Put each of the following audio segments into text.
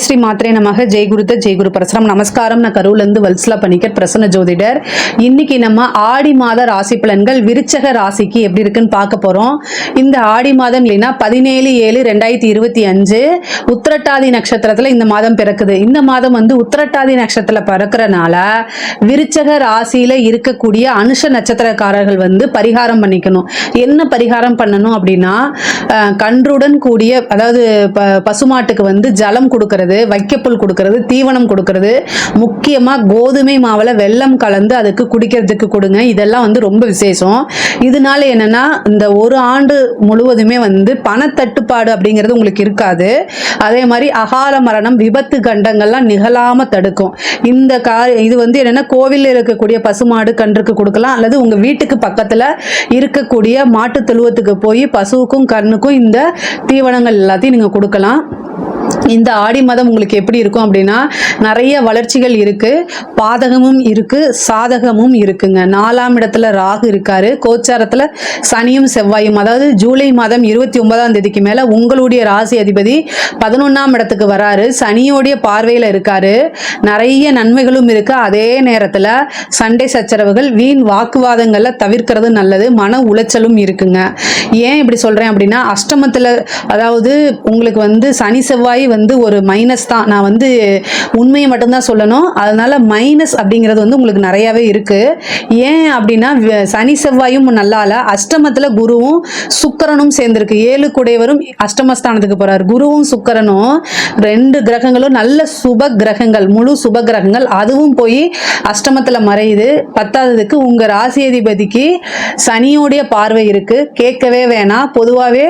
ஸ்ரீ மாத்திரை நமக ஜெய் குரு பரசுராம். நமஸ்காரம். நான் கரூர்லேருந்து வல்சலா பணிக்கர் பிரசன்ன ஜோதிடர். இன்னைக்கு நம்ம ஆடி மாத ராசி பலன்கள் விருச்சக ராசிக்கு எப்படி இருக்குன்னு பார்க்க போறோம். இந்த ஆடி மாதம் இல்லைன்னா 17/7/2025 உத்திரட்டாதி நட்சத்திரத்துல இந்த மாதம் பிறக்குது. இந்த மாதம் வந்து உத்திரட்டாதி நட்சத்திரத்துல பிறக்கிறனால விருச்சக ராசியில இருக்கக்கூடிய அனுஷ நட்சத்திரக்காரர்கள் வந்து பரிகாரம் பண்ணிக்கணும். என்ன பரிகாரம் பண்ணணும் அப்படின்னா, கன்றுடன் கூடிய அதாவது பசுமாட்டுக்கு வந்து ஜலம் கொடுக்கறது, வைக்கப்புல் கொடுக்கறது, தீவனம் கொடுக்கறது, முக்கியமா கோதுமை மாவுல வெல்லம் கலந்து அதுக்கு குடிக்கிறதுக்கு கொடுங்க. இதெல்லாம் வந்து ரொம்ப விசேஷம். இதனால என்னன்னா, இந்த ஒரு ஆண்டு முழுவதுமே வந்து பணத்தட்டுப்பாடு அப்படிங்கிறது உங்களுக்கு இருக்காது. அதே மாதிரி அகால மரணம், விபத்து கண்டங்கள்லாம் நிகழாம தடுக்கும். இந்த இது வந்து என்னன்னா, கோவிலில் இருக்கக்கூடிய பசுமாடு கன்றுக்கு கொடுக்கலாம், அல்லது உங்க வீட்டுக்கு பக்கத்துல இருக்கக்கூடிய மாட்டு தொழுவத்துக்கு போய் பசுவுக்கும் கண்ணுக்கும் இந்த தீவனங்கள் எல்லாத்தையும் நீங்க கொடுக்கலாம். இந்த ஆடி மாதம் உங்களுக்கு எப்படி இருக்கும் அப்படின்னா, நிறைய வளர்ச்சிகள் இருக்கு, பாதகமும் இருக்கு, சாதகமும் இருக்குங்க. 4ஆம் இடத்துல ராகு இருக்காரு, கோச்சாரத்துல சனியும் செவ்வாயும். அதாவது ஜூலை மாதம் 29ஆம் தேதிக்கு மேல உங்களுடைய ராசி அதிபதி 11ஆம் இடத்துக்கு வராரு, சனியோடைய பார்வையில இருக்காரு. நிறைய நன்மைகளும் இருக்கு. அதே நேரத்துல சண்டை சச்சரவுகள், வீண் வாக்குவாதங்கள்ல தவிர்க்கிறது நல்லது. மன உளைச்சலும் இருக்குங்க. ஏன் இப்படி சொல்றேன் அப்படின்னா, அஷ்டமத்துல அதாவது உங்களுக்கு வந்து சனி செவ்வாய் வந்து ஒரு மைனஸ் தான். நான் வந்து உண்மையை மட்டும்தான் சொல்லணும். அதனால மைனஸ் அப்படிங்கிறது வந்து உங்களுக்கு நிறையவே இருக்கு. ஏன் அப்படின்னா, சனி செவ்வாயும் நல்லா இல்ல, அஷ்டமத்துல குருவும் சுக்கிரனும் சேர்ந்திருக்கு. 7 குடையவரும் அஷ்டமஸ்தானத்துக்கு போறாரு. குருவும் சுக்கிரனும் 2 கிரகங்களும் நல்ல சுப கிரகங்கள், முழு சுப கிரகங்கள், அதுவும் போய் அஷ்டமத்துல மறையுது. 10ஆவதுக்கு உங்க ராசி அதிபதிக்கு சனியோடைய பார்வை இருக்கு. கேட்கவே வேணாம். பொதுவாகவே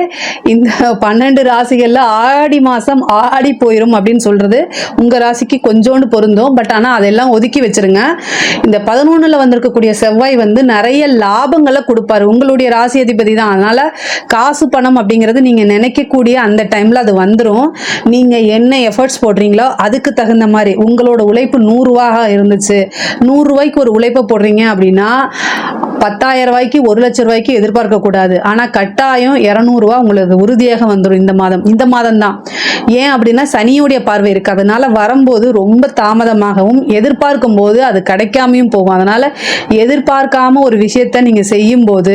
இந்த 12 ராசிகள்ல ஆடி மாசம் ஆடி போயிரும் அப்படின்னு சொல்றது உங்க ராசிக்கு கொஞ்சோண்டு பொருந்தும். பட் ஆனா அதெல்லாம் ஒதுக்கி வச்சிருங்க. இந்த 11ல வந்திருக்கக்கூடிய செவ்வாய் வந்து நிறைய லாபங்களை கொடுப்பாரு. உங்களுடைய ராசி அதிபதி தான். அதனால காசு பணம் அப்படிங்கிறது நீங்க நினைக்கக்கூடிய அந்த டைம்ல அது வந்துடும். நீங்க என்ன எஃபர்ட்ஸ் போடுறீங்களோ அதுக்கு தகுந்த மாதிரி உங்களோட உழைப்பு 100 ரூபாய் இருந்துச்சு, 100 ரூபாய்க்கு ஒரு உழைப்பை போடுறீங்க அப்படின்னா 10,000 ரூபாய்க்கு 1 லட்சம் ரூபாய்க்கு எதிர்பார்க்க கூடாது. ஆனா கட்டாயம் 200 ரூபாய் உங்களுக்கு உறுதியாக வந்துடும் இந்த மாதம் தான். ஏன் அப்படின்னா சனியுடைய பார்வை இருக்கு. அதனால வரும்போது ரொம்ப தாமதமாகவும், எதிர்பார்க்கும் போது அது கிடைக்காமையும் போகும். அதனால எதிர்பார்க்காம ஒரு விஷயத்த நீங்க செய்யும் போது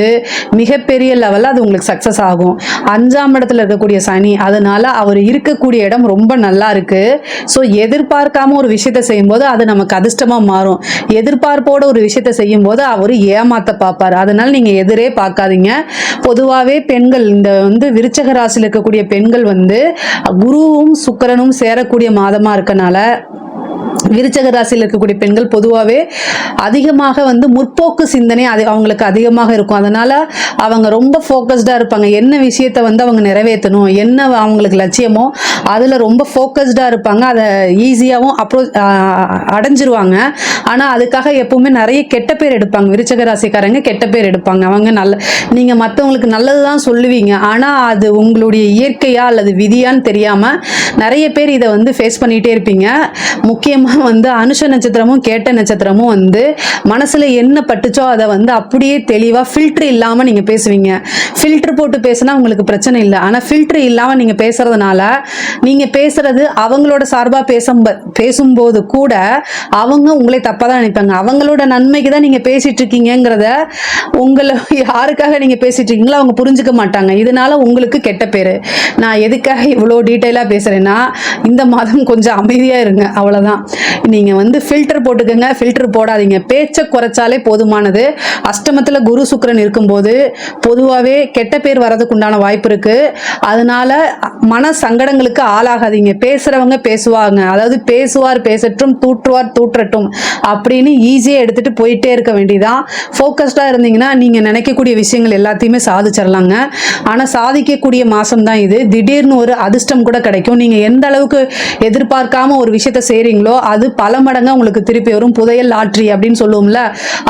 மிகப்பெரிய லெவல்ல அது உங்களுக்கு சக்சஸ் ஆகும். 5ஆம் இடத்துல இருக்கக்கூடிய சனி, அதனால அவர் இருக்கக்கூடிய இடம் ரொம்ப நல்லா இருக்கு. ஸோ எதிர்பார்க்காம ஒரு விஷயத்த செய்யும் போது அது நமக்கு அதிர்ஷ்டமா மாறும். எதிர்பார்ப்போட ஒரு விஷயத்த செய்யும் போது அவர் ஏமாத்த பார்ப்பாரு. அதனால நீங்க எதிரே பார்க்காதீங்க. பொதுவாகவே பெண்கள், இந்த வந்து விருச்சக ராசியில் இருக்கக்கூடிய பெண்கள் வந்து குருவும் சுக்கிரனும் சேரக்கூடிய மாதமா இருக்கனால விருச்சக ராசியில் இருக்கக்கூடிய பெண்கள் பொதுவாகவே அதிகமாக வந்து முற்போக்கு சிந்தனை அவங்களுக்கு அதிகமாக இருக்கும். அதனால அவங்க ரொம்ப ஃபோக்கஸ்டா இருப்பாங்க. என்ன விஷயத்த வந்து அவங்க நிறைவேற்றணும், என்ன அவங்களுக்கு லட்சியமோ அதுல ரொம்ப ஃபோக்கஸ்டா இருப்பாங்க. அதை ஈஸியாகவும் அடைஞ்சிருவாங்க. ஆனா அதுக்காக எப்பவுமே நிறைய கெட்ட பேர் எடுப்பாங்க. விருச்சக ராசிக்காரங்க கெட்ட பேர் எடுப்பாங்க. அவங்க நீங்க மற்றவங்களுக்கு நல்லதுதான் சொல்லுவீங்க, ஆனா அது உங்களுடைய இயற்கையா அல்லது விதியான்னு தெரியாம நிறைய பேர் இதை வந்து ஃபேஸ் பண்ணிட்டே இருப்பீங்க. முக்கியமா வந்து அனுஷ நட்சத்திரமும் கேட்ட நட்சத்திரமும் வந்து மனசுல என்ன பட்டுச்சோ அதை வந்து அப்படியே தெளிவா ஃபில்டர் இல்லாம நீங்க பேசுவீங்க. ஃபில்டர் போட்டு பேசினா உங்களுக்கு பிரச்சனை இல்லை. ஆனா ஃபில்டர் இல்லாம நீங்க பேசுறதுனால, நீங்க பேசுறது அவங்களோட சார்பா பேசும்போது கூட அவங்க உங்களை தப்பா தான் நினைப்பாங்க. அவங்களோட நன்மைக்கு தான் நீங்க பேசிட்டு இருக்கீங்கிறத, உங்களை யாருக்காக நீங்க பேசிட்டு இருக்கீங்களோ அவங்க புரிஞ்சுக்க மாட்டாங்க. இதனால உங்களுக்கு கெட்ட பேரு. நான் எதுக்காக இவ்வளோ டீட்டெயிலா பேசுறேன்னா, இந்த மாதம் கொஞ்சம் அமைதியா இருங்க, அவ்வளவுதான். நீங்க வந்து ஃபில்டர் போட்டுக்கங்க, ஃபில்டர் போடாதீங்க. பேச்சை குறைச்சாலே போதுமானது. அஷ்டமத்துல குரு சுக்கிரன் இருக்கும்போது பொதுவாகவே கெட்ட பேர் வரதுக்கு உண்டான வாய்ப்பு இருக்கு. அதனால மன சங்கடங்களுக்கு ஆளாகாதீங்க. பேசுறவங்க பேசுவாங்க, அதாவது பேசுவார் பேசட்டும், தூற்றுவார் தூற்றட்டும் அப்படின்னு ஈஸியா எடுத்துட்டு போயிட்டே இருக்க வேண்டியதான். ஃபோக்கஸ்டா இருந்தீங்கன்னா நீங்க நினைக்கக்கூடிய விஷயங்கள் எல்லாத்தையுமே சாதிச்சிடலாங்க. ஆனா சாதிக்கக்கூடிய மாசம் தான் இது. திடீர்னு ஒரு அதிர்ஷ்டம் கூட கிடைக்கும். நீங்க எந்த அளவுக்கு எதிர்பார்க்காம ஒரு விஷயத்த செய்றீங்களோ அது பல மடங்கா உங்களுக்கு திருப்பி வரும். புதையல் லாட்ரி அப்படின்னு சொல்லுவோம்ல,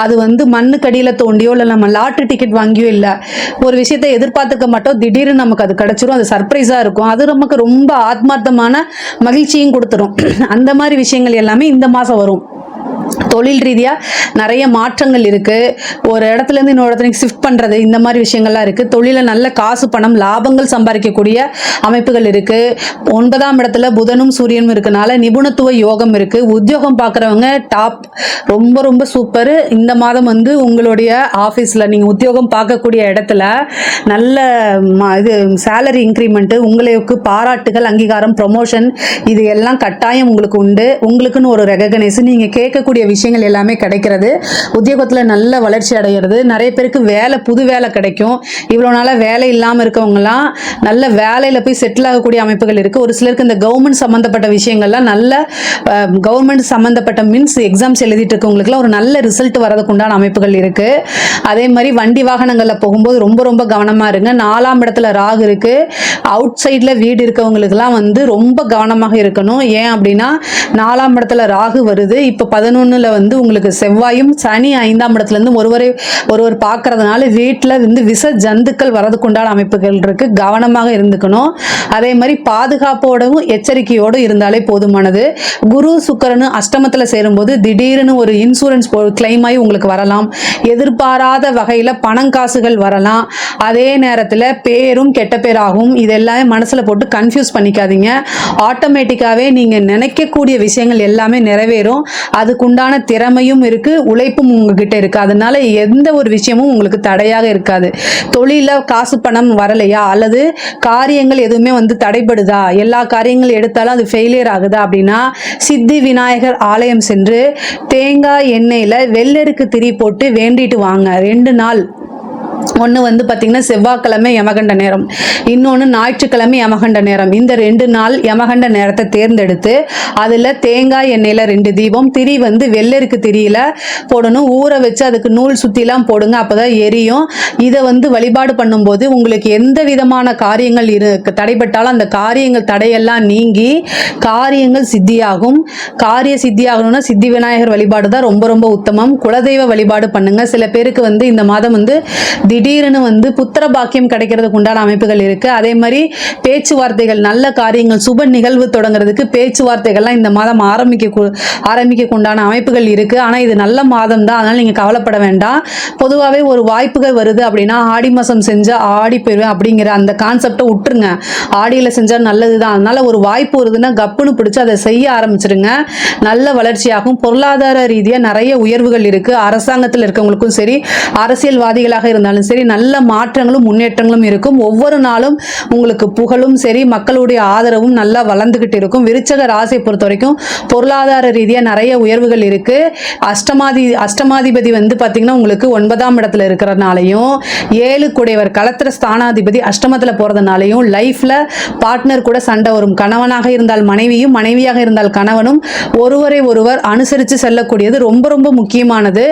அது வந்து மண்ணுக்கடியில தோண்டியோ இல்லை நம்ம லாட்ரி டிக்கெட் வாங்கியோ இல்லை, ஒரு விஷயத்தை எதிர்பார்த்துக்க மாட்டோம், திடீர்னு நமக்கு அது கிடைச்சிரும். அது சர்ப்ரைஸா இருக்கும். அது நமக்கு ரொம்ப ஆத்மார்த்தமான மகிழ்ச்சியும் கொடுத்துரும். அந்த மாதிரி விஷயங்கள் எல்லாமே இந்த மாசம் வரும். தொழில் ரீதியாக நிறைய மாற்றங்கள் இருக்குது. ஒரு இடத்துலேருந்து இன்னொரு இடத்துக்கு ஷிஃப்ட் பண்ணுறது, இந்த மாதிரி விஷயங்கள்லாம் இருக்குது. தொழிலில் நல்ல காசு பணம் லாபங்கள் சம்பாதிக்கக்கூடிய அமைப்புகள் இருக்குது. 9ஆம் இடத்துல புதனும் சூரியனும் இருக்கனால நிபுணத்துவ யோகம் இருக்குது. உத்தியோகம் பார்க்குறவங்க டாப், ரொம்ப ரொம்ப சூப்பர். இந்த மாதம் வந்து உங்களுடைய ஆஃபீஸில் நீங்கள் உத்தியோகம் பார்க்கக்கூடிய இடத்துல நல்ல இது சேலரி இன்க்ரிமெண்ட்டு, உங்களுக்கு பாராட்டுகள், அங்கீகாரம், ப்ரொமோஷன், இது எல்லாம் கட்டாயம் உங்களுக்கு உண்டு. உங்களுக்குன்னு ஒரு ரெகக்னைஸ், நீங்கள் கேட்கக்கூடிய விஷயங்கள் எல்லாமே கிடைக்கிறது. உத்தியோகத்தில் நல்ல வளர்ச்சி அடைகிறது. நிறைய பேருக்கு வேலை, புது வேலை கிடைக்கும். இவ்வளோ நாளாக வேலை இல்லாமல் இருக்கவங்கலாம் நல்ல வேலையில் போய் செட்டில் ஆகக்கூடிய அமைப்புகள் இருக்குது. ஒரு சிலருக்கு இந்த கவர்மெண்ட் சம்மந்தப்பட்ட விஷயங்கள்லாம் நல்ல கவர்மெண்ட் சம்மந்தப்பட்ட மீன்ஸ் எக்ஸாம்ஸ் எழுதிட்டு இருக்கவங்களுக்குலாம் ஒரு நல்ல ரிசல்ட் வரதுக்கு உண்டான அமைப்புகள் இருக்குது. அதே மாதிரி வண்டி வாகனங்களில் போகும்போது ரொம்ப ரொம்ப கவனமாக இருங்க. 4ஆம் இடத்துல ராகு இருக்குது. அவுட் சைடில் வீடு இருக்கவங்களுக்குலாம் வந்து ரொம்ப கவனமாக இருக்கணும். ஏன் அப்படின்னா 4ஆம் இடத்துல ராகு வருது. இப்போ 11 வந்து உங்களுக்கு செவ்வாயும் சனி 5ஆம் இடத்துலேருந்து ஒருவர் பார்க்கறதுனால வீட்டில் வந்து விஷ ஜந்துக்கள் வரதுக்குண்டான அமைப்புகள் இருக்கு. கவனமாக இருந்துக்கணும். அதே மாதிரி பாதுகாப்போடவும் எச்சரிக்கையோடு இருந்தாலே போதுமானது. குரு சுக்கிரன் அஷ்டமத்தில் சேரும்போது திடீர்னு ஒரு இன்சூரன்ஸ் கிளைம் ஆகி உங்களுக்கு வரலாம். எதிர்பாராத வகையில் பணம் காசுகள் வரலாம். அதே நேரத்தில் பேரும் கெட்ட பேராகும். இதெல்லாமே மனசில் போட்டு கன்ஃபியூஸ் பண்ணிக்காதீங்க. ஆட்டோமேட்டிக்காகவே நீங்கள் நினைக்கக்கூடிய விஷயங்கள் எல்லாமே நிறைவேறும். அதுக்குண்டான திறமையும் இருக்கு, உழைப்பும் உங்ககிட்ட இருக்கு. அதனால எந்த ஒரு விஷயமும் உங்களுக்கு தடையாக இருக்காது. தொழில காசு பணம் வரலையா, அல்லது காரியங்கள் எதுவுமே வந்து தடைபடுதா, எல்லா காரியங்கள் எடுத்தாலும் அது ஃபெயிலியர் ஆகுதா அப்படின்னா சித்தி விநாயகர் ஆலயம் சென்று தேங்காய் எண்ணெயில வெள்ளருக்கு திரி போட்டு வேண்டிட்டு வாங்க. 2 நாள், ஒன்று வந்து பார்த்தீங்கன்னா செவ்வாய்க்கிழமை யமகண்ட நேரம், இன்னொன்று ஞாயிற்றுக்கிழமை யமகண்ட நேரம். இந்த 2 நாள் யமகண்ட நேரத்தை தேர்ந்தெடுத்து அதில் தேங்காய் எண்ணெயில் 2 தீபம், திரி வந்து வெள்ளருக்கு திரியில் போடணும். ஊற வச்சு அதுக்கு நூல் சுற்றிலாம் போடுங்க, அப்போ தான் எரியும். இதை வந்து வழிபாடு பண்ணும்போது உங்களுக்கு எந்த விதமான காரியங்கள் தடைப்பட்டாலும் அந்த காரியங்கள் தடையெல்லாம் நீங்கி காரியங்கள் சித்தியாகும். காரிய சித்தியாகணும்னா சித்தி விநாயகர் வழிபாடு தான் ரொம்ப ரொம்ப உத்தமம். குலதெய்வ வழிபாடு பண்ணுங்க. சில பேருக்கு வந்து இந்த மாதம் வந்து திடீர்னு வந்து புத்திர பாக்கியம் கிடைக்கிறதுக்கு உண்டான அமைப்புகள் இருக்கு. அதே மாதிரி பேச்சுவார்த்தைகள், நல்ல காரியங்கள், சுப நிகழ்வு தொடங்குறதுக்கு பேச்சுவார்த்தைகள்லாம் இந்த மாதம் ஆரம்பிக்க உண்டான அமைப்புகள் இருக்கு. ஆனால் இது நல்ல மாதம் தான், அதனால நீங்க கவலைப்பட வேண்டாம். பொதுவாகவே ஒரு வாய்ப்புகள் வருது அப்படின்னா ஆடி மாசம் செஞ்சா ஆடி போயிடுவேன் அப்படிங்கிற அந்த கான்செப்டை விட்டுருங்க. ஆடியில் செஞ்சா நல்லதுதான். அதனால ஒரு வாய்ப்பு வருதுன்னா கப்புன்னு பிடிச்சி அதை செய்ய ஆரம்பிச்சிருங்க. நல்ல வளர்ச்சியாகும். பொருளாதார ரீதியாக நிறைய உயர்வுகள் இருக்கு. அரசாங்கத்தில் இருக்கவங்களுக்கும் சரி, அரசியல்வாதிகளாக இருந்தாலும் சரி, நல்ல மாற்றங்களும் முன்னேற்றங்களும் இருக்கும். ஒவ்வொரு நாளும் உங்களுக்கு புகழும் சரி, மக்களுடைய ஆதரவும் நல்லா வளர்ந்துகிட்டு இருக்கும். விருச்சக ராசியை பொறுத்த வரைக்கும் பொருளாதார ரீதியாக நிறைய உயர்வுகள் இருக்கு. அஷ்டமாதிபதி வந்து பார்த்தீங்கன்னா உங்களுக்கு 9ஆம் இடத்துல இருக்கிறனாலையும், 7 குடையவர் களத்திர ஸ்தானாதிபதி அஷ்டமத்தில் போறதுனாலையும் லைஃப்ல பார்ட்னர் கூட சண்டை வரும். கணவனாக இருந்தால் மனைவியும், மனைவியாக இருந்தால் கணவனும் ஒருவரை ஒருவர் அனுசரித்து செல்லக்கூடியது ரொம்ப ரொம்ப முக்கியமானது.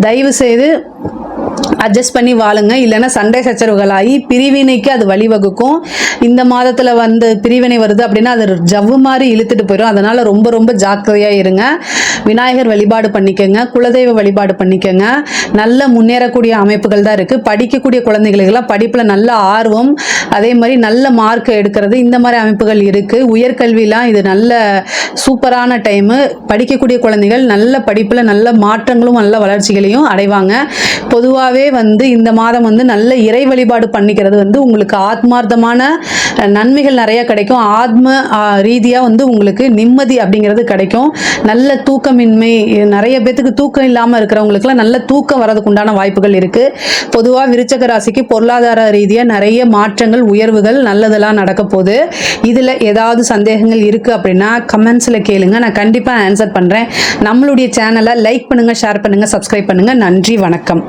தயவு செய்து அட்ஜஸ்ட் பண்ணி வாழுங்க. இல்லைன்னா சண்டை சச்சரவுகளாகி பிரிவினைக்கு அது வழிவகுக்கும். இந்த மாதத்தில் வந்து பிரிவினை வருது அப்படின்னா அது ஜவ்வு மாதிரி இழுத்துட்டு போயிடும். அதனால ரொம்ப ரொம்ப ஜாக்கிரதையாக இருங்க. விநாயகர் வழிபாடு பண்ணிக்கோங்க, குலதெய்வ வழிபாடு பண்ணிக்கோங்க. நல்ல முன்னேறக்கூடிய அமைப்புகள் தான் இருக்குது. படிக்கக்கூடிய குழந்தைகளுக்கெல்லாம் படிப்பில் நல்ல ஆர்வம், அதே மாதிரி நல்ல மார்க் எடுக்கிறது, இந்த மாதிரி அமைப்புகள் இருக்குது. உயர்கல்விலாம் இது நல்ல சூப்பரான டைமு. படிக்கக்கூடிய குழந்தைகள் நல்ல படிப்பில் நல்ல மாற்றங்களும் நல்ல வளர்ச்சிகளையும் அடைவாங்க. பொதுவாகவே வந்து இந்த மாதம் வந்து நல்ல இறை வழிபாடு பண்ணிக்கிறது வந்து உங்களுக்கு ஆத்மார்த்தமான நன்மைகள் நிறைய கிடைக்கும். ஆத்ம ரீதியாக வந்து உங்களுக்கு நிம்மதி அப்படிங்கிறது கிடைக்கும். நல்ல தூக்கமின்மை, நிறைய பேத்துக்கு தூக்கம் இல்லாமல் இருக்கிறவங்களுக்குலாம் நல்ல தூக்கம் வரதுக்கு உண்டான வாய்ப்புகள் இருக்குது. பொதுவாக விருச்சக ராசிக்கு பொருளாதார ரீதியாக நிறைய மாற்றங்கள், உயர்வுகள், நல்லதெல்லாம் நடக்க போகுது. இதில் ஏதாவது சந்தேகங்கள் இருக்குது அப்படின்னா கமெண்ட்ஸில் கேளுங்க, நான் கண்டிப்பாக ஆன்சர் பண்ணுறேன். நம்மளுடைய சேனலை லைக் பண்ணுங்கள், ஷேர் பண்ணுங்கள், சப்ஸ்கிரைப் பண்ணுங்கள். நன்றி, வணக்கம்.